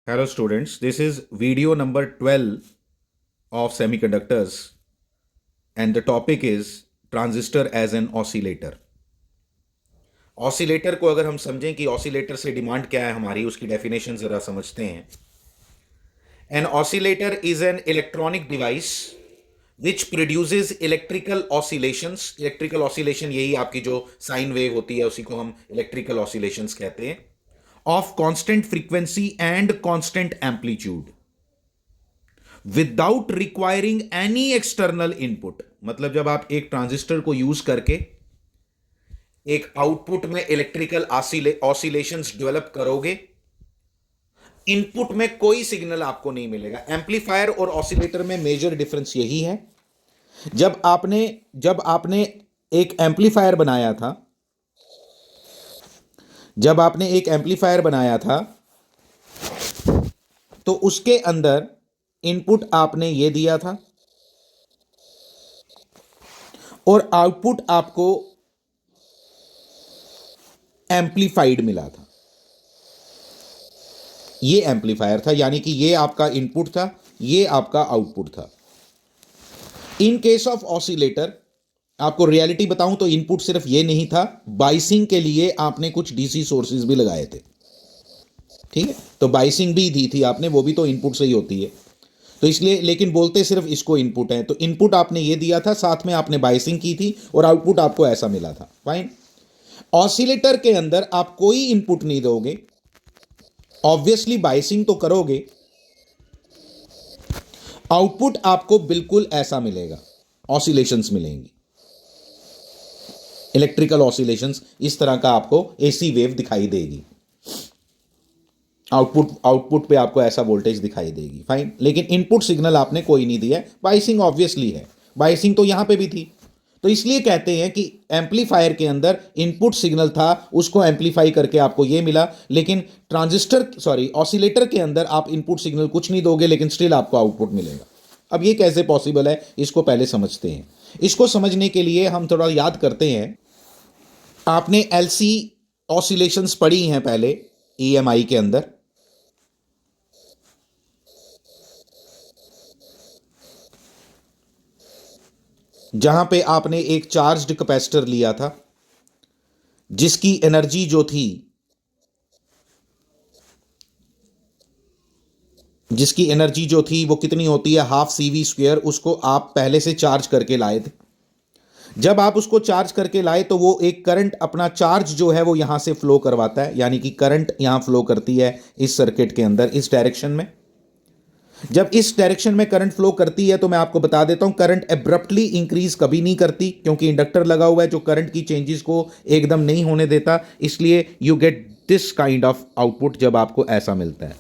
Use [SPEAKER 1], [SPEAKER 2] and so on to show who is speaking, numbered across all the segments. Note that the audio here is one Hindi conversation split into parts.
[SPEAKER 1] Hello students, this is video number 12 of semiconductors and the topic is transistor as an oscillator. Oscillator को अगर हम समझें कि ऑसिलेटर से डिमांड क्या है हमारी, उसकी डेफिनेशन ज़रा समझते हैं. An oscillator is an electronic device which produces electrical oscillations. Electrical oscillation यही आपकी जो साइन वेव होती है उसी को हम इलेक्ट्रिकल ऑसिलेशंस कहते हैं, of constant frequency and constant amplitude without requiring any external input. मतलब जब आप एक ट्रांजिस्टर को यूज करके एक आउटपुट में इलेक्ट्रिकल ऑसिलेशंस डेवलप करोगे, इनपुट में कोई सिग्नल आपको नहीं मिलेगा. एम्पलीफायर और ऑसिलेटर में मेजर डिफरेंस यही है. जब आपने एक एम्पलीफायर बनाया था जब आपने एक एम्पलीफायर बनाया था तो उसके अंदर इनपुट आपने ये दिया था और आउटपुट आपको एम्पलीफाइड मिला था. ये एम्पलीफायर था, यानी कि ये आपका इनपुट था, ये आपका आउटपुट था. इन केस ऑफ ऑसिलेटर आपको रियलिटी बताऊं तो इनपुट सिर्फ ये नहीं था, बाइसिंग के लिए आपने कुछ डीसी सोर्सेज भी लगाए थे. ठीक है, तो बाइसिंग भी दी थी आपने, वो भी तो इनपुट से ही होती है. तो इसलिए, लेकिन बोलते सिर्फ इसको इनपुट है. तो इनपुट आपने ये दिया था, साथ में आपने बाइसिंग की थी और आउटपुट आपको ऐसा मिला था. फाइन. ऑसिलेटर के अंदर आप कोई इनपुट नहीं दोगे, ऑब्वियसली बाइसिंग तो करोगे, आउटपुट आपको बिल्कुल ऐसा मिलेगा, ऑसिलेशंस मिलेंगी, इलेक्ट्रिकल ऑसिलेशंस. इस तरह का आपको एसी वेव दिखाई देगी. आउटपुट पे आपको ऐसा वोल्टेज दिखाई देगी. फाइन. लेकिन इनपुट सिग्नल आपने कोई नहीं दिया है. बाइसिंग ऑब्वियसली है, बाइसिंग तो यहां पे भी थी. तो इसलिए कहते हैं कि एम्पलीफायर के अंदर इनपुट सिग्नल था, उसको एम्पलीफाई करके आपको ये मिला. लेकिन ऑसिलेटर के अंदर आप इनपुट सिग्नल कुछ नहीं दोगे, लेकिन स्टिल आपको आउटपुट मिलेगा. अब ये कैसे पॉसिबल है, इसको पहले समझते हैं. इसको समझने के लिए हम थोड़ा याद करते हैं. आपने एलसी ऑसिलेशंस पढ़ी हैं पहले ईएमआई के अंदर. जहां पे आपने एक चार्ज्ड कैपेसिटर लिया था जिसकी एनर्जी जो थी वो कितनी होती है, हाफ CV स्क्वायर. उसको आप पहले से चार्ज करके लाए थे. जब आप उसको चार्ज करके लाए तो वो एक करंट, अपना चार्ज जो है वो यहां से फ्लो करवाता है, यानी कि करंट यहां फ्लो करती है इस सर्किट के अंदर, इस डायरेक्शन में. जब इस डायरेक्शन में करंट फ्लो करती है तो मैं आपको बता देता हूं, करंट एब्रप्टली इंक्रीज कभी नहीं करती, क्योंकि इंडक्टर लगा हुआ है जो करंट की चेंजेस को एकदम नहीं होने देता. इसलिए you get this kind of output जब आपको ऐसा मिलता है.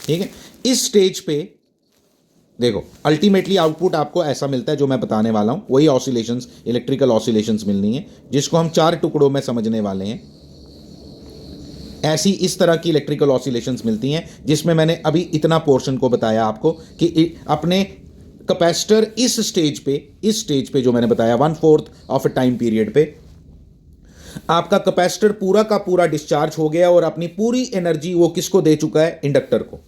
[SPEAKER 1] ठीक है. इस स्टेज पे देखो, अल्टीमेटली आउटपुट आपको ऐसा मिलता है जो मैं बताने वाला हूं. वही ऑसिलेशंस, इलेक्ट्रिकल ऑसिलेशंस मिलनी है, जिसको हम 4 टुकड़ों में समझने वाले हैं. ऐसी इस तरह की इलेक्ट्रिकल ऑसिलेशंस मिलती हैं, जिसमें मैंने अभी इतना पोर्शन को बताया आपको कि अपने कैपेसिटर इस स्टेज पे जो मैंने बताया 1/4 ऑफ अ टाइम पीरियड पे आपका कैपेसिटर पूरा का पूरा डिस्चार्ज हो गया और अपनी पूरी एनर्जी वो किसको दे चुका है, इंडक्टर को.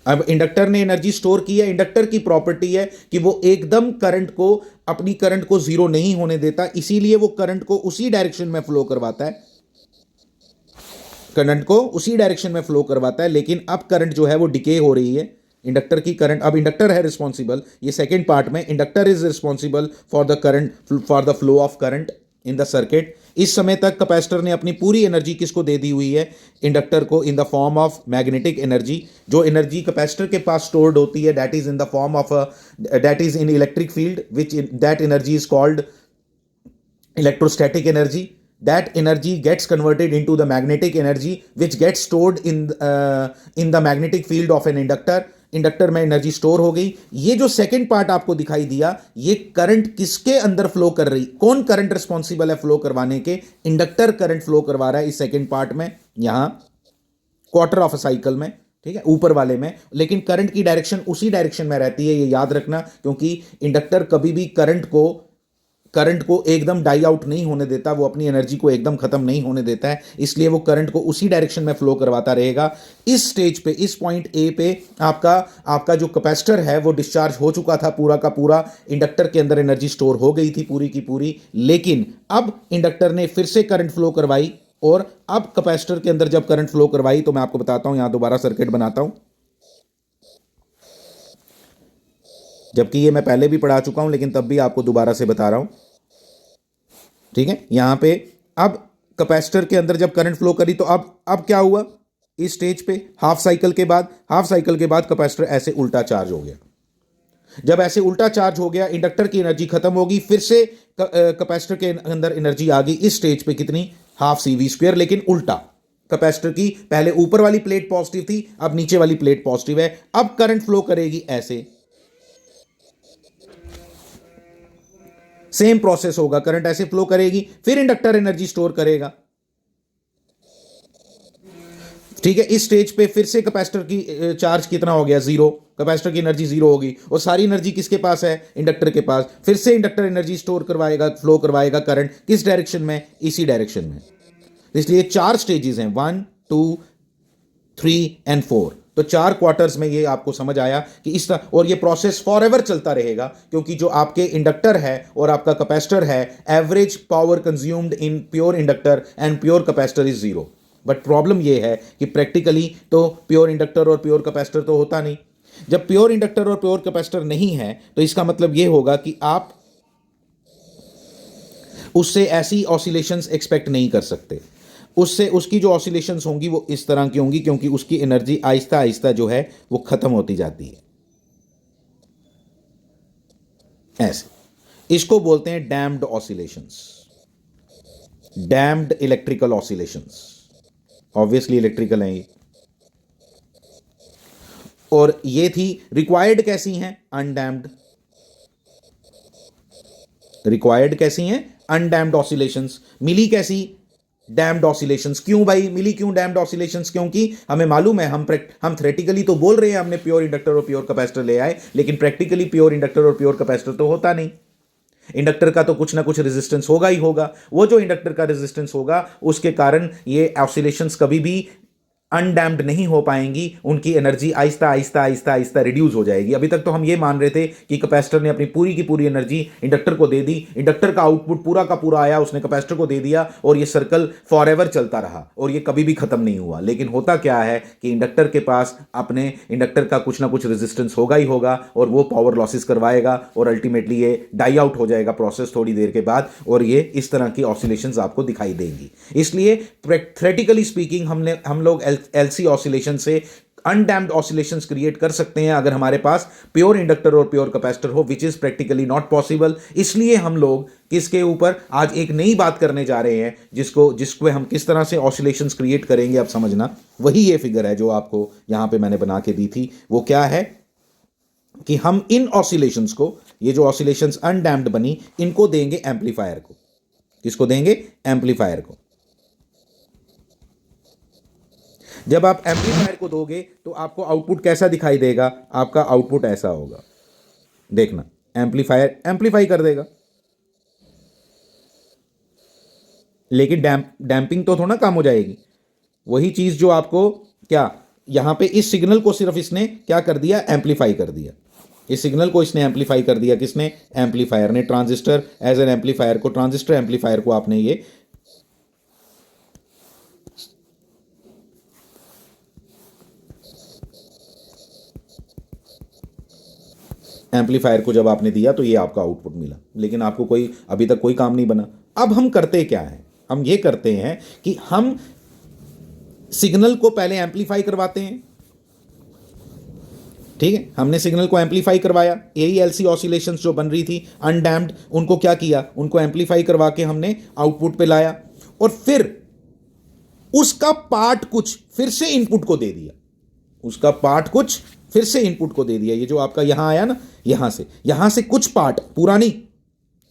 [SPEAKER 1] अब इंडक्टर ने एनर्जी स्टोर की है. इंडक्टर की प्रॉपर्टी है कि वो एकदम अपनी करंट को जीरो नहीं होने देता, इसीलिए वो करंट को उसी डायरेक्शन में फ्लो करवाता है. लेकिन अब करंट जो है वो डिके हो रही है. इंडक्टर की करंट, अब इंडक्टर है रिस्पॉन्सिबल, ये सेकेंड पार्ट में, inductor is responsible for the flow of current in the circuit. इस समय तक कैपेसिटर ने अपनी पूरी एनर्जी किसको दे दी हुई है, इंडक्टर को, in the form of magnetic energy. जो एनर्जी कैपेसिटर के पास स्टोर्ड होती है, that is in electric field, which that energy is called electrostatic energy. That energy gets converted into the magnetic energy which gets stored in the magnetic field of an inductor. Inductor में एनर्जी स्टोर हो गई. ये जो सेकंड पार्ट आपको दिखाई दिया, ये करंट किसके अंदर फ्लो कर रही, कौन करंट रिस्पॉन्सिबल है फ्लो करवाने के, इंडक्टर करंट फ्लो करवा रहा है इस सेकंड पार्ट में, यहां क्वार्टर ऑफ अ साइकिल में. ठीक है, ऊपर वाले में. लेकिन करंट की डायरेक्शन उसी डायरेक्शन में रहती है, ये याद रखना, क्योंकि इंडक्टर कभी भी करंट को करंट को एकदम डाई आउट नहीं होने देता, वो अपनी एनर्जी को एकदम खत्म नहीं होने देता है, इसलिए वो करंट को उसी डायरेक्शन में फ्लो करवाता रहेगा। इस स्टेज पे, इस पॉइंट ए पे आपका आपका जो कैपेसिटर है वो डिस्चार्ज हो चुका था पूरा का पूरा, इंडक्टर के अंदर एनर्जी स्टोर हो गई थी पूरी की पूरी, लेकिन अब इंडक्टर ने फिर से करंट फ्लो करवाई, और अब कैपेसिटर के अंदर जब करंट फ्लो करवाई तो मैं आपको बताता हूं, यहां दोबारा सर्किट बनाता हूं, जबकि ये मैं पहले भी पढ़ा चुका हूं लेकिन तब भी आपको दोबारा से बता रहा हूं। ठीक है, यहां पे अब कैपेसिटर के अंदर जब करंट फ्लो करी तो अब क्या हुआ, इस स्टेज पे हाफ साइकिल के बाद कैपेसिटर ऐसे उल्टा चार्ज हो गया। जब ऐसे उल्टा चार्ज हो गया, इंडक्टर की एनर्जी खत्म होगी, फिर से कैपेसिटर के अंदर एनर्जी आ गई इस स्टेज पे कितनी, हाफ सी वी स्क्वायर, लेकिन उल्टा। कैपेसिटर की पहले ऊपर वाली प्लेट पॉजिटिव थी, अब नीचे वाली प्लेट पॉजिटिव है। अब करंट फ्लो करेगी ऐसे, सेम प्रोसेस होगा, करंट ऐसे फ्लो करेगी, फिर इंडक्टर एनर्जी स्टोर करेगा। ठीक है, इस स्टेज पे फिर से कैपेसिटर की चार्ज कितना हो गया, जीरो, कैपेसिटर की एनर्जी जीरो होगी, और सारी एनर्जी किसके पास है, इंडक्टर के पास। फिर से इंडक्टर एनर्जी स्टोर करवाएगा, फ्लो करवाएगा करंट, किस डायरेक्शन में, इसी डायरेक्शन में। इसलिए 4 स्टेजेस हैं, 1 2 3 एंड 4। तो 4 क्वार्टर्स में ये आपको समझ आया कि इस तरह, और ये प्रोसेस फॉर एवर चलता रहेगा, क्योंकि जो आपके इंडक्टर है और आपका कैपेसिटर है, average power consumed in pure inductor and pure capacitor is zero. But problem ये है कि प्रैक्टिकली तो प्योर इंडक्टर और प्योर कैपेसिटर तो होता नहीं। जब प्योर इंडक्टर और प्योर कैपेसिटर नहीं है तो इसका मतलब ये होगा कि आप उससे ऐसी ऑसिलेशंस एक्सपेक्ट नहीं कर सकते। उससे उसकी जो ऑसिलेशंस होंगी वो इस तरह की होंगी, क्योंकि उसकी एनर्जी आहिस्ता आहिस्ता जो है वो खत्म होती जाती है ऐसे। इसको बोलते हैं damped oscillations, damped electrical oscillations. Obviously electrical हैं ये। और ये थी रिक्वायर्ड कैसी हैं, अनडैम्ड। रिक्वायर्ड कैसी हैं, अनडैम्ड ऑसिलेशंस। मिली कैसी, डैम्ड ऑसिलेशंस। क्यों भाई मिली, क्यों डैम्ड ऑसिलेशंस, क्योंकि हमें मालूम है, हम थ्योरेटिकली तो बोल रहे हैं हमने प्योर इंडक्टर और प्योर कैपेसिटर ले आए, लेकिन प्रैक्टिकली प्योर इंडक्टर और प्योर कैपेसिटर तो होता नहीं। इंडक्टर का तो कुछ ना कुछ रेजिस्टेंस होगा ही होगा, वो जो इंडक्टर का रेजिस्टेंस होगा उसके कारण ये ऑसिलेशंस कभी भी अनडैम्ड नहीं हो पाएंगी, उनकी एनर्जी आहिस्ता आहिस्ता आहिस्ता आहिस्ता रिड्यूस हो जाएगी। अभी तक तो हम ये मान रहे थे कि कैपेसिटर ने अपनी पूरी की पूरी एनर्जी इंडक्टर को दे दी, इंडक्टर का आउटपुट पूरा का पूरा आया, उसने कैपेसिटर को दे दिया, और ये सर्कल फॉर एवर चलता रहा और ये कभी भी खत्म नहीं हुआ। लेकिन होता क्या है कि इंडक्टर के पास अपने इंडक्टर का कुछ ना कुछ रेजिस्टेंस होगा ही होगा, और वो पावर लॉसेस करवाएगा, और अल्टीमेटली ये डाई आउट हो जाएगा प्रोसेस थोड़ी देर के बाद, और ये इस तरह की ऑसिलेशंस आपको दिखाई देंगी। इसलिए थ्योरेटिकली स्पीकिंग हम लोग एलसी ऑसिलेशन से अनडैम्ड ऑसिलेशंस क्रिएट कर सकते हैं अगर हमारे पास प्योर इंडक्टर और प्योर कैपेसिटर हो, which is practically not possible. इसलिए हम लोग किसके ऊपर आज एक नई बात करने जा रहे हैं, जिसको हम किस तरह से ऑसिलेशंस क्रिएट करेंगे, आप समझना। वही ये फिगर है जो आपको यहां पे मैंने बना के दी थी। वो क्या है कि हम इन ऑसिलेशंस को, ये जो ऑसिलेशंस अनडैम्ड बनी, इनको देंगे एम्पलीफायर को। किसको देंगे, एम्पलीफायर को। जब आप एम्पलीफायर को दोगे तो आपको आउटपुट कैसा दिखाई देगा, आपका आउटपुट ऐसा होगा, देखना, एम्पलीफायर एम्पलीफाई कर देगा, लेकिन डैम्पिंग तो थोड़ा कम हो जाएगी। वही चीज जो आपको क्या, यहां पे इस सिग्नल को सिर्फ इसने क्या कर दिया, एम्पलीफाई कर दिया। इस सिग्नल को इसने एम्पलीफाई कर दिया, किसने, एम्पलीफायर ने। ट्रांजिस्टर एज एन एम्पलीफायर को, ट्रांजिस्टर एम्पलीफायर को आपने ये एम्पलीफायर को जब आपने दिया तो ये आपका आउटपुट मिला, लेकिन आपको कोई अभी तक कोई काम नहीं बना। अब हम करते क्या है, हम ये करते हैं कि हम सिग्नल को पहले एम्पलीफाई करवाते हैं। ठीक है, हमने सिग्नल को एम्पलीफाई करवाया, यही एलसी ऑसिलेशंस जो बन रही थी अनडैम्ड, उनको क्या किया, उनको एम्पलीफाई करवा के हमने आउटपुट पे लाया, और फिर उसका पार्ट कुछ फिर से इनपुट को दे दिया, उसका पार्ट कुछ फिर से इनपुट को दे दिया। ये जो आपका यहां आया ना, यहां से कुछ पार्ट, पूरा नहीं,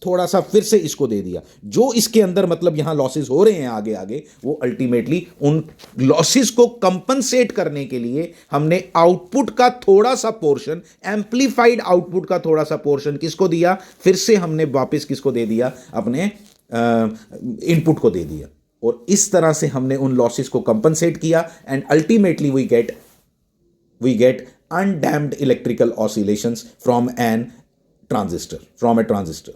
[SPEAKER 1] थोड़ा सा फिर से इसको दे दिया, जो इसके अंदर मतलब यहां लॉसेस हो रहे हैं आगे आगे, वो अल्टीमेटली उन लॉसेस को कंपनसेट करने के लिए हमने आउटपुट का थोड़ा सा पोर्शन, एम्पलीफाइड आउटपुट का थोड़ा सा पोर्शन किसको दिया, फिर से हमने वापस किसको दे दिया, अपने इनपुट को दे दिया, और इस तरह से हमने उन लॉसेस को कंपनसेट किया, and ultimately we get undamped electrical oscillations from a transistor.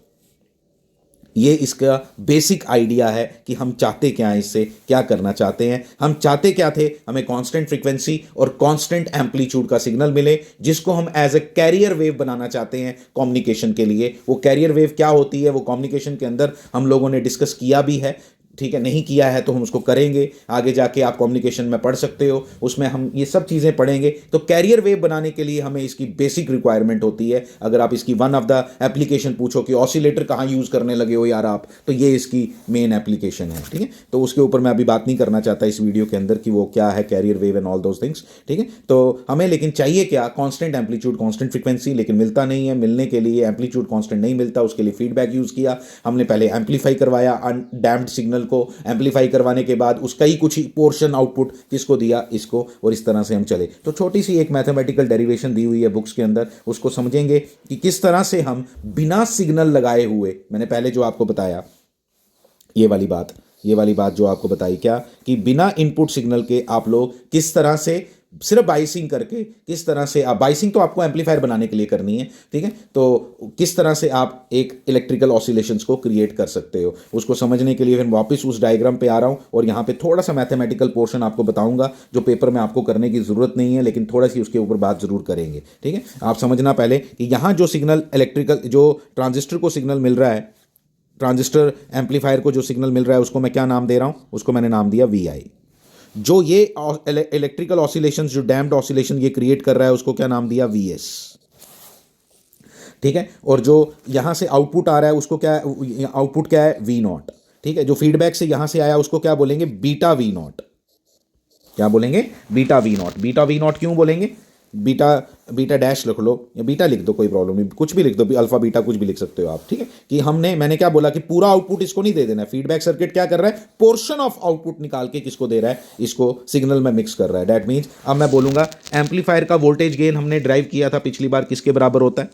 [SPEAKER 1] ये इसका बेसिक आइडिया है कि हम चाहते क्या हैं, इससे क्या करना चाहते हैं। हम चाहते क्या थे, हमें कांस्टेंट फ्रीक्वेंसी और कांस्टेंट एम्पलीट्यूड का सिग्नल मिले, जिसको हम एज ए कैरियर वेव बनाना चाहते हैं कम्युनिकेशन के लिए। वो कैरियर वेव क्या होती है, वो कम्युनिकेशन के अंदर हम लोगों ने डिस्कस किया भी है, ठीक है, नहीं किया है तो हम उसको करेंगे, आगे जाके आप कम्युनिकेशन में पढ़ सकते हो, उसमें हम ये सब चीज़ें पढ़ेंगे। तो कैरियर वेव बनाने के लिए हमें इसकी बेसिक रिक्वायरमेंट होती है। अगर आप इसकी वन ऑफ द एप्लीकेशन पूछो कि ऑसिलेटर कहाँ यूज़ करने लगे हो यार आप, तो ये इसकी मेन एप्लीकेशन है, ठीक है। तो उसके ऊपर मैं अभी बात नहीं करना चाहता इस वीडियो के अंदर कि वो क्या है carrier wave and all those things, ठीक है। तो हमें लेकिन चाहिए क्या, कॉन्स्टेंट एम्पलीट्यूड कॉन्स्टेंट फ्रीक्वेंसी, लेकिन मिलता नहीं है। मिलने के लिए एम्पलीट्यूड कॉन्स्टेंट नहीं मिलता, उसके लिए फीडबैक यूज़ किया हमने। पहले एम्पलीफाई करवाया अनडैम्प्ड सिग्नल को, एम्पलीफाई करवाने के बाद उसका ही कुछ पोर्शन आउटपुट किसको दिया, इसको, और इस तरह से हम चले। तो छोटी सी एक मैथमेटिकल डेरिवेशन दी हुई है बुक्स के अंदर, उसको समझेंगे कि किस तरह से हम बिना सिग्नल लगाए हुए, मैंने पहले जो आपको बताया ये वाली बात जो आपको बताई क्या, कि बिना इनपुट सिग्नल के आप लोग किस तरह से सिर्फ बाइसिंग करके, किस तरह से आप, बाइसिंग तो आपको एम्पलीफायर बनाने के लिए करनी है, ठीक है, तो किस तरह से आप एक इलेक्ट्रिकल ऑसिलेशंस को क्रिएट कर सकते हो, उसको समझने के लिए फिर वापस उस डायग्राम पे आ रहा हूं, और यहां पे थोड़ा सा मैथमेटिकल पोर्शन आपको बताऊंगा जो पेपर में आपको करने की जरूरत नहीं है, लेकिन थोड़ा सी उसके ऊपर बात जरूर करेंगे, ठीक है। आप समझना पहले कि यहां जो सिग्नल इलेक्ट्रिकल, जो ट्रांजिस्टर को सिग्नल मिल रहा है, ट्रांजिस्टर एम्पलीफायर को जो सिग्नल मिल रहा है, उसको मैं क्या नाम दे रहा हूं, उसको मैंने नाम दिया VI। जो ये इलेक्ट्रिकल ऑसिलेशंस, जो डैम्प्ड ऑसिलेशन ये क्रिएट कर रहा है, उसको क्या नाम दिया, VS, ठीक है। और जो यहां से आउटपुट आ रहा है उसको क्या, आउटपुट क्या है, V0, ठीक है। जो फीडबैक से यहां से आया उसको क्या बोलेंगे, बीटा V0। क्या बोलेंगे, बीटा V0। बीटा V0 क्यों बोलेंगे, बीटा डैश लिख लो या बीटा लिख दो, कोई प्रॉब्लम नहीं, कुछ भी लिख दो, अल्फा बीटा कुछ भी लिख सकते हो आप, ठीक है। कि मैंने क्या बोला कि पूरा आउटपुट इसको नहीं दे देना है। फीडबैक सर्किट क्या कर रहा है, पोर्शन ऑफ आउटपुट निकाल के किसको दे रहा है, इसको सिग्नल में मिक्स कर रहा है। दैट मीन्स अब मैं बोलूंगा एम्पलीफायर का वोल्टेज गेन हमने ड्राइव किया था पिछली बार, किसके बराबर होता है,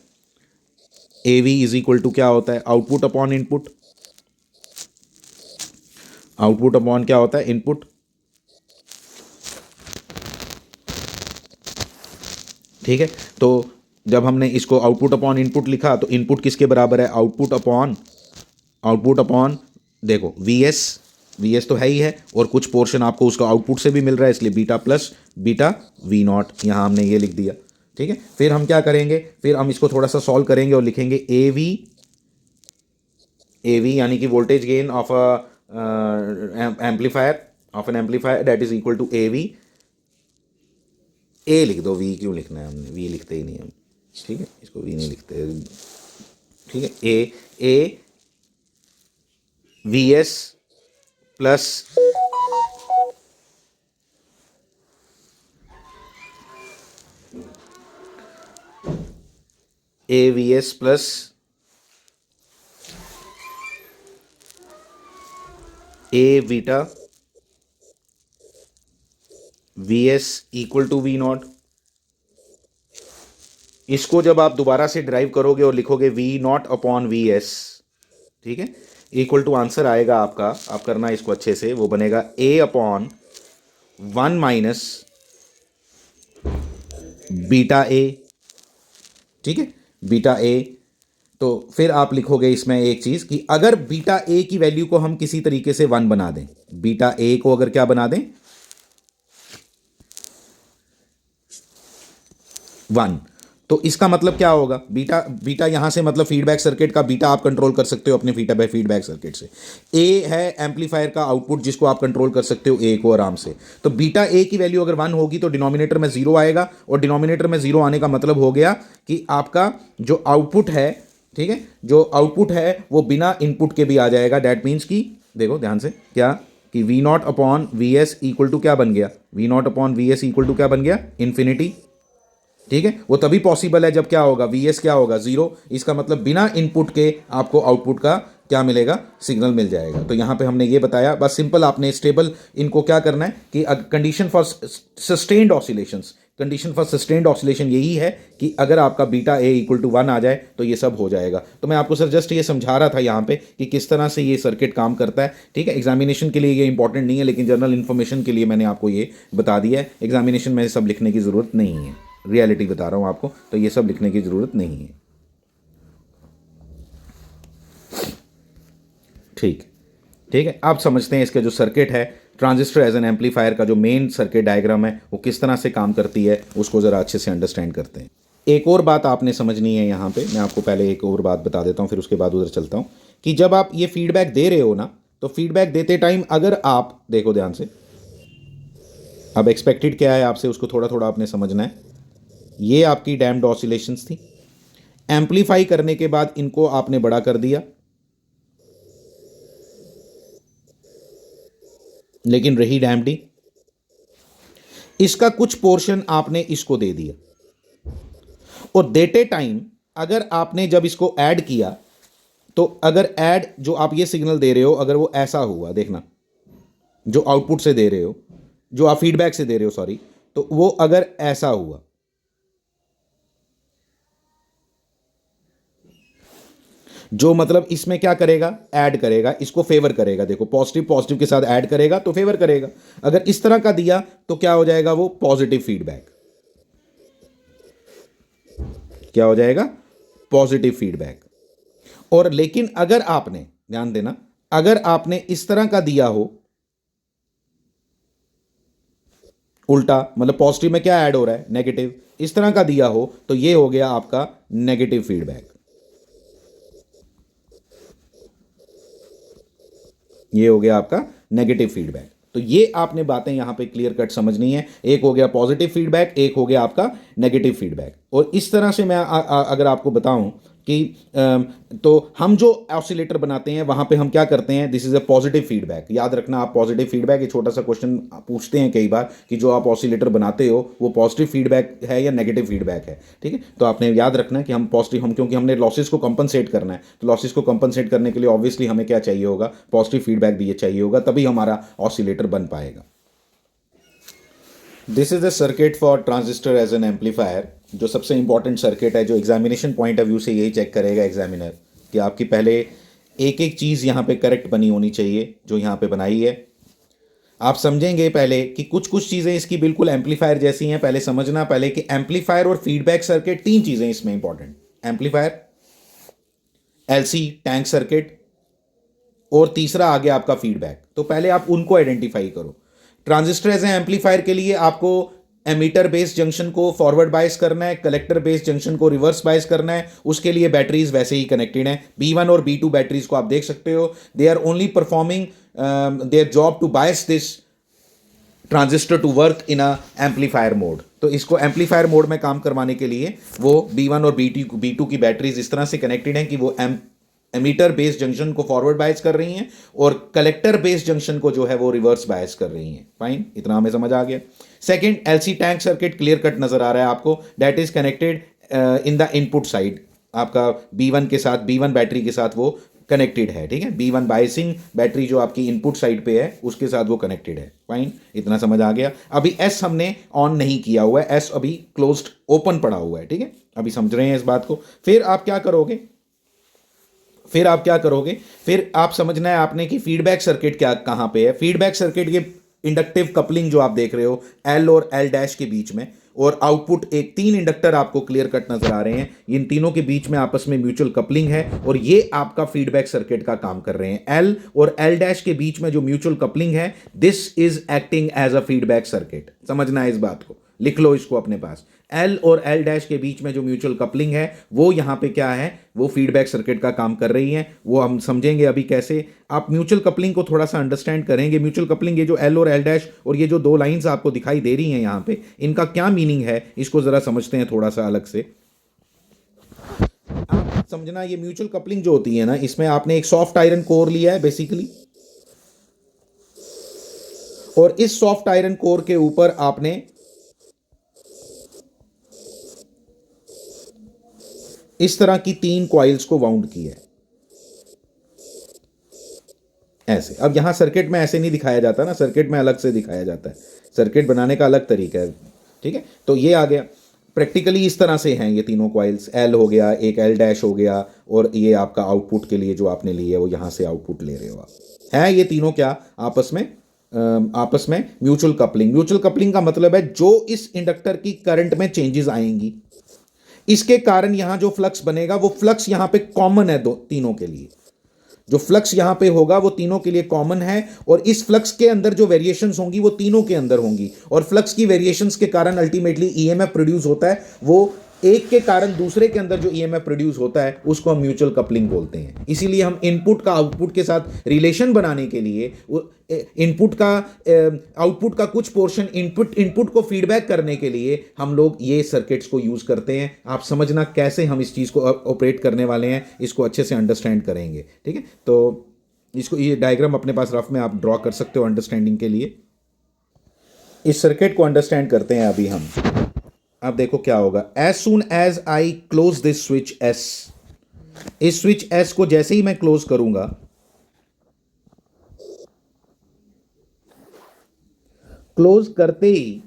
[SPEAKER 1] AV इज इक्वल टू क्या होता है, output upon input. Output upon क्या होता है, इनपुट, ठीक है। तो जब हमने इसको आउटपुट अपॉन इनपुट लिखा, तो इनपुट किसके बराबर है, आउटपुट अपॉन देखो VS तो है ही है, और कुछ पोर्शन आपको उसका आउटपुट से भी मिल रहा है, इसलिए बीटा प्लस बीटा V0, यहां हमने ये लिख दिया, ठीक है। फिर हम क्या करेंगे, फिर हम इसको थोड़ा सा सॉल्व करेंगे और लिखेंगे AV यानी कि voltage gain of an amplifier that is equal to AV। A लिख दो, V क्यों लिखना है, हमने V लिखते ही नहीं हम, ठीक है, इसको V नहीं लिखते, ठीक है। A VS plus AVS plus A beta VS equal to V0। इसको जब आप दोबारा से ड्राइव करोगे और लिखोगे V0 अपॉन VS, ठीक है, इक्वल टू आंसर आएगा आपका, आप करना इसको अच्छे से, वो बनेगा A upon 1 minus beta A, ठीक है, बीटा A। तो फिर आप लिखोगे इसमें एक चीज कि अगर बीटा A की वैल्यू को हम किसी तरीके से 1 बना दें, बीटा A को अगर क्या बना दें, 1, तो इसका मतलब क्या होगा, बीटा यहां से मतलब फीडबैक सर्किट का बीटा आप कंट्रोल कर सकते हो अपने फीडबैक सर्किट से। ए है एम्पलीफायर का आउटपुट जिसको आप कंट्रोल कर सकते हो, ए को आराम से। तो बीटा ए की वैल्यू अगर 1 होगी तो डिनोमिनेटर में 0 आएगा, और डिनोमिनेटर में 0 आने का मतलब हो गया कि आपका जो आउटपुट है, ठीक है, जो आउटपुट है वो बिना इनपुट के भी आ जाएगा। दैट मीन्स कि देखो ध्यान से, क्या कि V0 upon VS equal to क्या बन गया, V0 upon VS equal to क्या बन गया, इन्फिनिटी, ठीक है, वो तभी पॉसिबल है जब क्या होगा, Vs क्या होगा, जीरो। इसका मतलब बिना इनपुट के आपको आउटपुट का क्या मिलेगा, सिग्नल मिल जाएगा। तो यहाँ पे हमने ये बताया, बस सिंपल आपने स्टेबल इनको क्या करना है कि condition for sustained oscillations, condition for sustained oscillation यही है कि अगर आपका बीटा ए इक्वल टू 1 आ जाए तो ये सब हो जाएगा। तो मैं आपको सर जस्ट ये समझा रहा था यहाँ पे कि किस तरह से ये सर्किट काम करता है। ठीक है, एग्जामिनेशन के लिए ये इंपॉर्टेंट नहीं है, लेकिन जनरल इन्फॉर्मेशन के लिए मैंने आपको ये बता दिया है। एग्जामिनेशन में सब लिखने की ज़रूरत नहीं है, रियलिटी बता रहा हूँ आपको, तो ये सब लिखने की ज़रूरत नहीं है। ठीक ठीक है, आप समझते हैं इसका जो सर्किट है, ट्रांजिस्टर एज एन एम्पलीफायर का जो मेन सर्किट डायग्राम है वो किस तरह से काम करती है, उसको ज़रा अच्छे से अंडरस्टैंड करते हैं। एक और बात आपने समझनी है यहाँ पे, मैं आपको पहले एक और बात बता देता हूँ, फिर उसके बाद उधर चलता हूँ कि जब आप ये फीडबैक दे रहे हो ना, तो फीडबैक देते टाइम अगर आप देखो ध्यान से, अब एक्सपेक्टेड क्या है आपसे उसको थोड़ा थोड़ा आपने समझना है। ये आपकी डैम्प्ड ऑसिलेशंस थी, एम्पलीफाई करने के बाद इनको आपने बड़ा कर दिया, लेकिन रही डैम्प्ड ही। इसका कुछ पोर्शन आपने इसको दे दिया, और देते टाइम अगर आपने जब इसको ऐड किया, तो अगर ऐड जो आप ये सिग्नल दे रहे हो अगर वो ऐसा हुआ, देखना जो आउटपुट से दे रहे हो, जो आप फीडबैक से दे रहे हो सॉरी, तो वो अगर ऐसा हुआ, जो मतलब इसमें क्या करेगा, ऐड करेगा, इसको फेवर करेगा। देखो पॉजिटिव पॉजिटिव के साथ ऐड करेगा तो फेवर करेगा। अगर इस तरह का दिया तो क्या हो जाएगा, वो पॉजिटिव फीडबैक। क्या हो जाएगा, पॉजिटिव फीडबैक। और लेकिन अगर आपने, ध्यान देना, अगर आपने इस तरह का दिया हो उल्टा, मतलब पॉजिटिव में क्या ऐड हो रहा है, नेगेटिव, इस तरह का दिया हो तो ये हो गया आपका नेगेटिव फीडबैक। ये हो गया आपका नेगेटिव फीडबैक। तो ये आपने बातें यहां पे क्लियर कट समझनी है। एक हो गया पॉजिटिव फीडबैक, एक हो गया आपका नेगेटिव फीडबैक। और इस तरह से मैं अगर आपको बताऊं कि तो हम जो ऑसिलेटर बनाते हैं वहां पे हम क्या करते हैं, this is a positive feedback. याद रखना आप, पॉजिटिव फीडबैक, ये छोटा सा क्वेश्चन पूछते हैं कई बार कि जो आप ऑसिलेटर बनाते हो वो पॉजिटिव फीडबैक है या नेगेटिव फीडबैक है। ठीक है, तो आपने याद रखना कि हम पॉजिटिव, हम क्योंकि हमने लॉसेस को कंपनसेट करना है, तो लॉसेस को कंपनसेट करने के लिए ऑब्वियसली हमें क्या चाहिए होगा, पॉजिटिव फीडबैक भी चाहिए होगा, तभी हमारा ऑसिलेटर बन पाएगा। This is the circuit for transistor as an amplifier. जो सबसे इंपॉर्टेंट सर्किट है, जो एग्जामिनेशन पॉइंट ऑफ व्यू से यही चेक करेगा एग्जामिनर कि आपकी पहले एक एक चीज़ यहाँ पे करेक्ट बनी होनी चाहिए जो यहाँ पे बनाई है। आप समझेंगे पहले कि कुछ कुछ चीज़ें इसकी बिल्कुल एम्पलीफायर जैसी हैं। पहले समझना पहले कि एम्पलीफायर और फीडबैक सर्किट, तीन चीज़ें इसमें important, amplifier, LC tank circuit, और तीसरा आ गया आपका फीडबैक। तो पहले आप उनको आइडेंटिफाई करो। ट्रांजिस्टर एज ए एम्पलीफायर के लिए आपको एमीटर बेस्ड जंक्शन को फॉरवर्ड बायस करना है, कलेक्टर बेस्ड जंक्शन को रिवर्स बायस करना है। उसके लिए बैटरीज वैसे ही कनेक्टेड हैं, B1 और B2 बैटरीज को आप देख सकते हो। They are only performing their job to bias this transistor to work in a amplifier mode. तो इसको एम्पलीफायर मोड में काम करवाने के लिए वो B1 और B2 की बैटरीज इस तरह से कनेक्टेड हैं कि वो एमीटर बेस्ड जंक्शन को फॉरवर्ड बायस कर रही हैं और कलेक्टर बेस्ड जंक्शन को जो है वो रिवर्स बायस कर रही हैं। फाइन, इतना हमें समझ आ गया। Second, LC tank circuit clear cut नजर आ रहा है आपको, that is connected in the input side. आपका B1 के साथ, B1 बैटरी के साथ वो कनेक्टेड है। ठीक है, B1 बायसिंग बैटरी जो आपकी इनपुट साइड पे है उसके साथ वो कनेक्टेड है। फाइन, इतना समझ आ गया। अभी एस हमने ऑन नहीं किया हुआ है, एस अभी क्लोज्ड ओपन पड़ा हुआ है। ठीक है, अभी समझ रहे हैं इस बात को। फिर आप क्या करोगे, फिर आप समझना है आपने कि फीडबैक सर्किट क्या कहां पे है। फीडबैक सर्किट के इंडक्टिव कपलिंग जो आप देख रहे हो एल और एल डैश के बीच में, और आउटपुट एक तीन इंडक्टर आपको क्लियर कट नजर आ रहे हैं, इन तीनों के बीच में आपस में म्यूचुअल कपलिंग है और ये आपका फीडबैक सर्किट का काम कर रहे हैं। एल और एल डैश के बीच में जो म्यूचुअल कपलिंग है, this is acting as a feedback circuit. समझना है इस बात को, लिख लो इसको अपने पास। एल और एल डैश के बीच में जो म्यूचुअल कपलिंग है वो यहां पे क्या है, वो फीडबैक सर्किट का काम कर रही है। वो हम समझेंगे अभी कैसे। आप म्यूचुअल कपलिंग को थोड़ा सा अंडरस्टैंड करेंगे। म्यूचुअल कपलिंग, ये जो एल और एल डैश और ये जो दो लाइंस आपको दिखाई दे रही हैं यहां पे, इनका क्या मीनिंग है इसको जरा समझते हैं थोड़ा सा अलग से। आप समझना, ये म्यूचुअल कपलिंग जो होती है ना, इसमें आपने एक सॉफ्ट आयरन कोर लिया है बेसिकली, और इस सॉफ्ट आयरन कोर के ऊपर आपने इस तरह की 3 कॉइल्स को वाउंड किया है ऐसे। अब यहां सर्किट में ऐसे नहीं दिखाया जाता ना, सर्किट में अलग से दिखाया जाता है, सर्किट बनाने का अलग तरीका है। ठीक है, तो ये आ गया प्रैक्टिकली इस तरह से हैं ये तीनों कॉइल्स। एल हो गया, एक एल डैश हो गया, और ये आपका आउटपुट के लिए जो आपने ली है वो यहां से आउटपुट ले रहे हो आप। है ये तीनों क्या आपस में म्यूचुअल कपलिंग। म्यूचुअल कपलिंग का मतलब है जो इस इंडक्टर की करंट में चेंजेस आएंगी, इसके कारण यहां जो फ्लक्स बनेगा वो फ्लक्स यहां पे कॉमन है, दो तीनों के लिए जो फ्लक्स यहां पे होगा वो तीनों के लिए कॉमन है, और इस फ्लक्स के अंदर जो वेरिएशंस होंगी वो तीनों के अंदर होंगी, और फ्लक्स की वेरिएशंस के कारण अल्टीमेटली ईएमएफ प्रोड्यूस होता है। वो एक के कारण दूसरे के अंदर जो ईएमएफ प्रोड्यूस होता है उसको हम म्यूचुअल कपलिंग बोलते हैं। इसीलिए हम इनपुट का आउटपुट के साथ रिलेशन बनाने के लिए इनपुट का आउटपुट का कुछ पोर्शन इनपुट को फीडबैक करने के लिए हम लोग ये सर्किट्स को यूज करते हैं। आप समझना कैसे हम इस चीज़ को ऑपरेट करने वाले हैं, इसको अच्छे से अंडरस्टैंड करेंगे। ठीक है, तो इसको ये डायग्राम अपने पास रफ में आप ड्रॉ कर सकते हो अंडरस्टैंडिंग के लिए। इस सर्किट को अंडरस्टैंड करते हैं अभी हम। अब देखो क्या होगा, as soon as I close this switch S, इस स्विच एस को जैसे ही मैं क्लोज करूंगा, क्लोज करते ही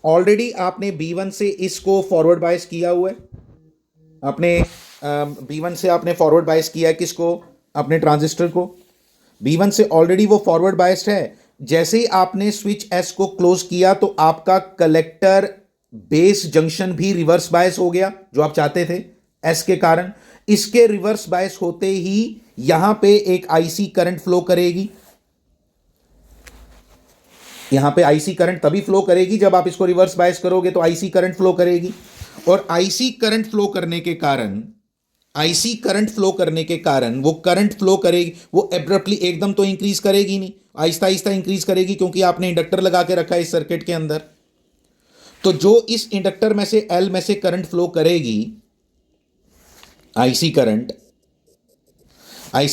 [SPEAKER 1] ऑलरेडी आपने B1 से इसको फॉरवर्ड बायस किया हुआ है, अपने B1 से आपने फॉरवर्ड बायस किया है किसको, अपने ट्रांजिस्टर को। B1 से ऑलरेडी वो फॉरवर्ड बायस्ड है। जैसे ही आपने स्विच एस को क्लोज किया तो आपका कलेक्टर बेस जंक्शन भी रिवर्स बायस हो गया, जो आप चाहते थे एस के कारण। इसके रिवर्स बायस होते ही यहां पे एक आईसी करंट फ्लो करेगी। यहां पे आईसी करंट तभी फ्लो करेगी जब आप इसको रिवर्स बायस करोगे, तो आईसी करंट फ्लो करेगी। और आईसी करंट फ्लो करने के कारण वो करंट फ्लो करेगी, वो एब्रप्टली एकदम तो इंक्रीज करेगी नहीं, आहिस्ता आहिस्ता इंक्रीज करेगी, क्योंकि आपने इंडक्टर लगा के रखा है इस सर्किट के अंदर। तो जो इस इंडक्टर में से एल में से करंट फ्लो करेगी, आईसी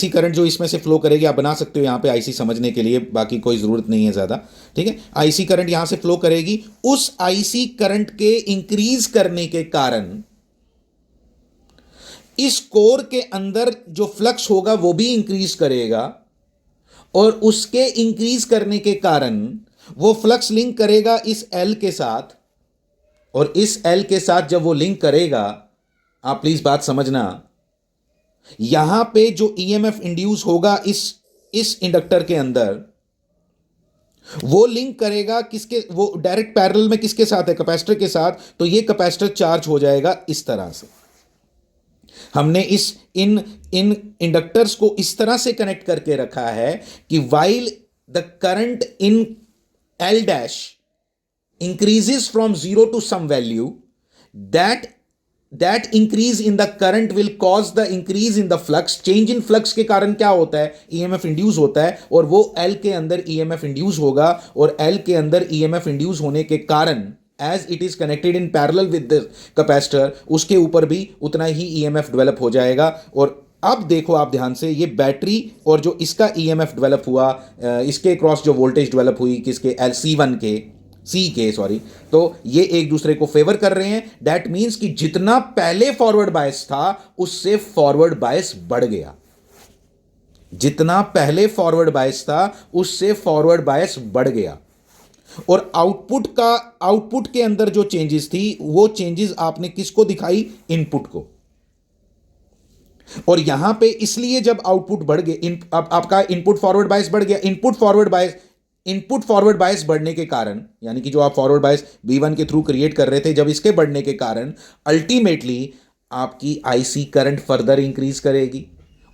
[SPEAKER 1] करंट जो इसमें से फ्लो करेगी, आप बना सकते हो यहां पे आईसी समझने के लिए, बाकी कोई जरूरत नहीं है ज्यादा। ठीक है, आईसी करंट यहां से फ्लो करेगी। उस आईसी करंट के इंक्रीज करने के कारण इस कोर के अंदर जो फ्लक्स होगा वो भी इंक्रीज करेगा, और उसके इंक्रीज करने के कारण वो फ्लक्स लिंक करेगा इस एल के साथ, और इस एल के साथ जब वो लिंक करेगा, आप प्लीज बात समझना, यहां पे जो ईएमएफ इंड्यूस होगा इस इंडक्टर के अंदर, वो लिंक करेगा किसके, वो डायरेक्ट पैरेलल में किसके साथ है, कैपेसिटर के साथ। तो ये कैपेसिटर चार्ज हो जाएगा इस तरह से। हमने इन इंडक्टर्स को इस तरह से कनेक्ट करके रखा है कि while the current in L dash increases from 0 to some value, that increase in the current will cause the increase in the flux। change in flux के कारण क्या होता है, EMF इंड्यूस होता है, और वो L के अंदर EMF इंड्यूस होगा, और L के अंदर EMF इंड्यूस होने के कारण as it is connected in parallel with the capacitor, उसके ऊपर भी उतना ही EMF डेवलप हो जाएगा। और अब देखो आप ध्यान से, ये बैटरी और जो इसका EMF डेवलप हुआ, इसके क्रॉस जो वोल्टेज डेवलप हुई किसके, LC1 के सॉरी, तो ये एक दूसरे को फेवर कर रहे हैं। दैट मींस कि जितना पहले फॉरवर्ड बायस था उससे फॉरवर्ड बायस बढ़ गया, जितना पहले फॉरवर्ड बायस था उससे फॉरवर्ड बायस बढ़ गया। और आउटपुट के अंदर जो चेंजेस थी वो चेंजेस आपने किसको दिखाई, इनपुट को। और यहां पे इसलिए जब आउटपुट बढ़ गए, अब आपका इनपुट फॉरवर्ड बायस बढ़ गया। इनपुट फॉरवर्ड बायस बढ़ने के कारण, यानी कि जो आप फॉरवर्ड बायस B1 के थ्रू क्रिएट कर रहे थे, जब इसके बढ़ने के कारण अल्टीमेटली आपकी आईसी करंट फर्दर इंक्रीज करेगी।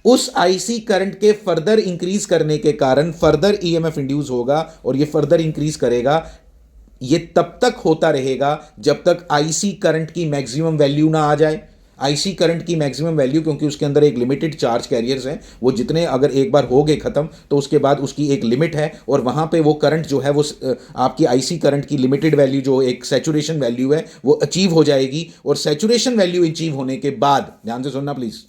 [SPEAKER 1] उस आईसी करंट के फर्दर इंक्रीज करने के कारण फर्दर ईएमएफ इंड्यूस होगा, और ये फर्दर इंक्रीज करेगा। ये तब तक होता रहेगा जब तक आईसी करंट की मैक्सिमम वैल्यू ना आ जाए। आईसी करंट की मैक्सिमम वैल्यू, क्योंकि उसके अंदर एक लिमिटेड चार्ज कैरियर्स हैं, वो जितने अगर एक बार हो गए खत्म तो उसके बाद उसकी एक लिमिट है, और वहां पे वो करंट जो है वो आपकी आईसी करंट की लिमिटेड वैल्यू जो एक सैचुरेशन वैल्यू है वो अचीव हो जाएगी। और सैचुरेशन वैल्यू अचीव होने के बाद, ध्यान से सुनना प्लीज,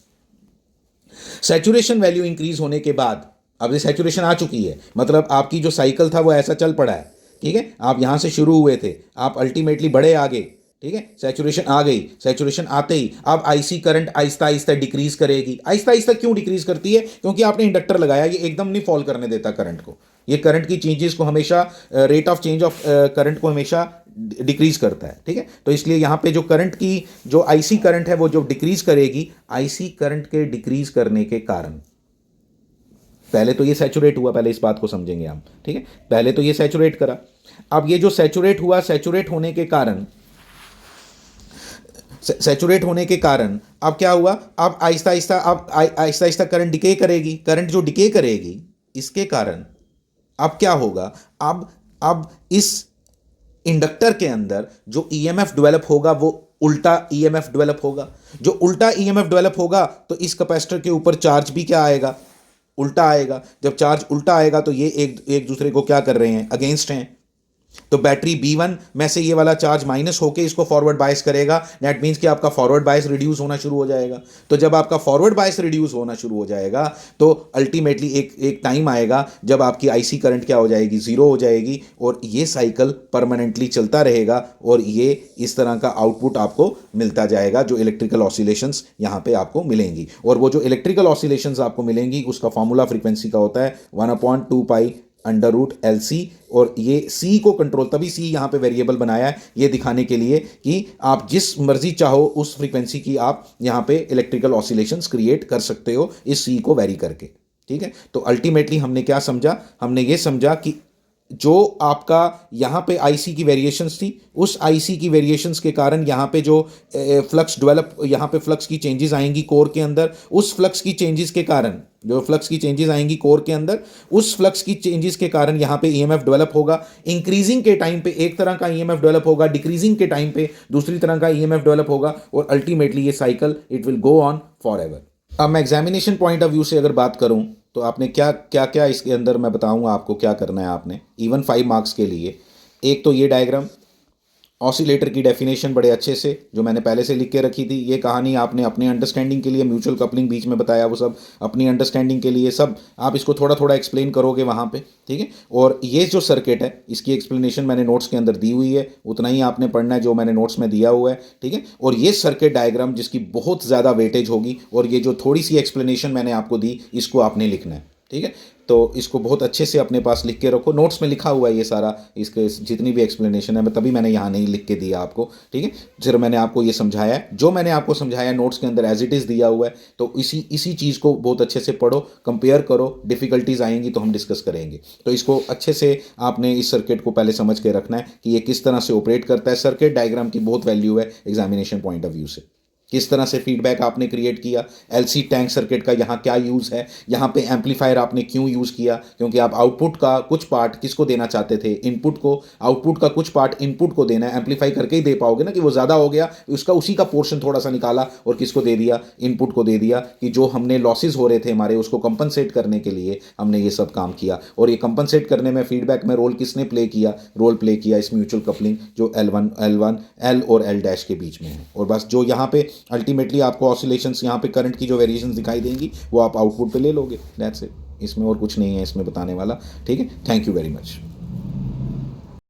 [SPEAKER 1] सैचुरेशन वैल्यू इंक्रीज होने के बाद, अब ये सैचुरेशन आ चुकी है, मतलब आपकी जो साइकिल था वो ऐसा चल पड़ा है। ठीक है, आप यहां से शुरू हुए थे, आप अल्टीमेटली बड़े आगे। ठीक है, सैचुरेशन आ गई, सैचुरेशन आते ही अब IC current Aahista Aahista decrease करेगी। आहिस्ता आहिस्ता क्यों डिक्रीज करती है? क्योंकि आपने इंडक्टर लगाया, ये एकदम नहीं फॉल करने देता करंट को, ये करंट की चेंजेस को हमेशा, rate of change of current को हमेशा डिक्रीज करता है। ठीक है, तो इसलिए यहां पे जो करंट की जो आईसी करंट है वो जो डिक्रीज करेगी, आईसी करंट के डिक्रीज करने के कारण, पहले तो ये सैचुरेट हुआ, पहले इस बात को समझेंगे हम। ठीक है, पहले तो ये सैचुरेट करा, अब ये जो सैचुरेट हुआ, सैचुरेट होने के कारण, सैचुरेट होने के कारण अब क्या हुआ, अब आहिस्ता आहिस्ता, अब आहिस्ता आहिस्ता करंट डिके करेगी, करंट जो डिके करेगी इसके कारण अब क्या होगा, अब इस इंडक्टर के अंदर जो ईएमएफ डेवलप होगा वो उल्टा ईएमएफ डेवलप होगा। जो उल्टा ईएमएफ डेवलप होगा तो इस कैपेसिटर के ऊपर चार्ज भी क्या आएगा, उल्टा आएगा। जब चार्ज उल्टा आएगा तो ये एक दूसरे को क्या कर रहे हैं, अगेंस्ट हैं। तो बैटरी B1 में से ये वाला चार्ज माइनस होके इसको फॉरवर्ड बायस करेगा, दैट मीन्स कि आपका फॉरवर्ड बायस रिड्यूस होना शुरू हो जाएगा। तो जब आपका फॉरवर्ड बायस रिड्यूस होना शुरू हो जाएगा तो अल्टीमेटली एक टाइम आएगा जब आपकी आईसी करंट क्या हो जाएगी, जीरो हो जाएगी, और ये साइकिल परमानेंटली चलता रहेगा और ये इस तरह का आउटपुट आपको मिलता जाएगा, जो इलेक्ट्रिकल ऑसिलेशंस यहाँ पे आपको मिलेंगी। और वो जो इलेक्ट्रिकल ऑसिलेशंस आपको मिलेंगी उसका फॉर्मूला फ्रीक्वेंसी का होता है 1/2π√LC, और ये C को कंट्रोल, तभी C यहाँ पे वेरिएबल बनाया है ये दिखाने के लिए कि आप जिस मर्जी चाहो उस फ्रीक्वेंसी की आप यहाँ पे इलेक्ट्रिकल ऑसिलेशंस क्रिएट कर सकते हो इस C को वेरी करके। ठीक है, तो अल्टीमेटली हमने क्या समझा, हमने ये समझा कि जो आपका यहाँ पे आईसी की वेरिएशंस थी, उस आईसी की वेरिएशंस के कारण यहाँ पे जो फ्लक्स डेवलप, यहाँ पे फ्लक्स की चेंजेस आएंगी कोर के अंदर, उस फ्लक्स की चेंजेस के कारण, जो फ्लक्स की चेंजेस आएंगी कोर के अंदर, उस फ्लक्स की चेंजेस के कारण यहाँ पे ईएमएफ डेवलप होगा। इंक्रीजिंग के टाइम पे एक तरह का ईएमएफ डेवलप होगा, डिक्रीजिंग के टाइम पे दूसरी तरह का ईएमएफ डेवलप होगा, और अल्टीमेटली ये cycle it will go on for ever. अब मैं एग्जामिनेशन पॉइंट ऑफ व्यू से अगर बात करूं तो आपने क्या इसके अंदर मैं बताऊंगा आपको क्या करना है आपने इवन 5 मार्क्स के लिए। एक तो ये डायग्राम, ऑसिलेटर की डेफिनेशन बड़े अच्छे से जो मैंने पहले से लिख के रखी थी, ये कहानी आपने अपने अंडरस्टैंडिंग के लिए, म्यूचुअल कपलिंग बीच में बताया, वो सब अपनी अंडरस्टैंडिंग के लिए सब आप इसको थोड़ा थोड़ा एक्सप्लेन करोगे वहाँ पे। ठीक है, और ये जो सर्किट है इसकी एक्सप्लेनेशन मैंने नोट्स के अंदर दी हुई है, उतना ही आपने पढ़ना है जो मैंने नोट्स में दिया हुआ है। ठीक है, और ये सर्किट डायग्राम जिसकी बहुत ज़्यादा वेटेज होगी, और ये जो थोड़ी सी एक्सप्लेनेशन मैंने आपको दी इसको आपने लिखना है। ठीक है, तो इसको बहुत अच्छे से अपने पास लिख के रखो, नोट्स में लिखा हुआ है ये सारा, इसके जितनी भी एक्सप्लेनेशन है, मैं तभी मैंने यहाँ नहीं लिख के दिया आपको। ठीक है, फिर मैंने आपको ये समझाया है, जो मैंने आपको समझाया नोट्स के अंदर एज इट इज़ दिया हुआ है, तो इसी चीज़ को बहुत अच्छे से पढ़ो, कंपेयर करो, डिफ़िकल्टीज आएंगी तो हम डिस्कस करेंगे। तो इसको अच्छे से आपने इस सर्किट को पहले समझ के रखना है कि ये किस तरह से ऑपरेट करता है। सर्किट डायग्राम की बहुत वैल्यू है एग्जामिनेशन पॉइंट ऑफ व्यू से, किस तरह से फीडबैक आपने क्रिएट किया, एलसी टैंक सर्किट का यहाँ क्या यूज़ है, यहाँ पे एम्पलीफायर आपने क्यों यूज़ किया, क्योंकि आप आउटपुट का कुछ पार्ट किसको देना चाहते थे, इनपुट को, आउटपुट का कुछ पार्ट इनपुट को देना है, एम्पलीफाई करके ही दे पाओगे ना कि वो ज़्यादा हो गया उसका उसी का पोर्शन थोड़ा सा निकाला और किसको दे दिया, इनपुट को दे दिया, कि जो हमने लॉसेज हो रहे थे हमारे उसको कंपनसेट करने के लिए हमने ये सब काम किया। और ये कंपनसेट करने में फीडबैक में रोल किसने प्ले किया, रोल प्ले किया इस म्यूचुअल कपलिंग जो L और L' के बीच में है। और बस जो यहाँ पे अल्टीमेटली आपको ऑसिलेशंस, यहाँ पे करंट की जो वेरिएशंस दिखाई देंगी वो आप आउटपुट पे ले लोगे, दैट्स इट, इसमें और कुछ नहीं है इसमें बताने वाला। ठीक है, थैंक यू वेरी मच।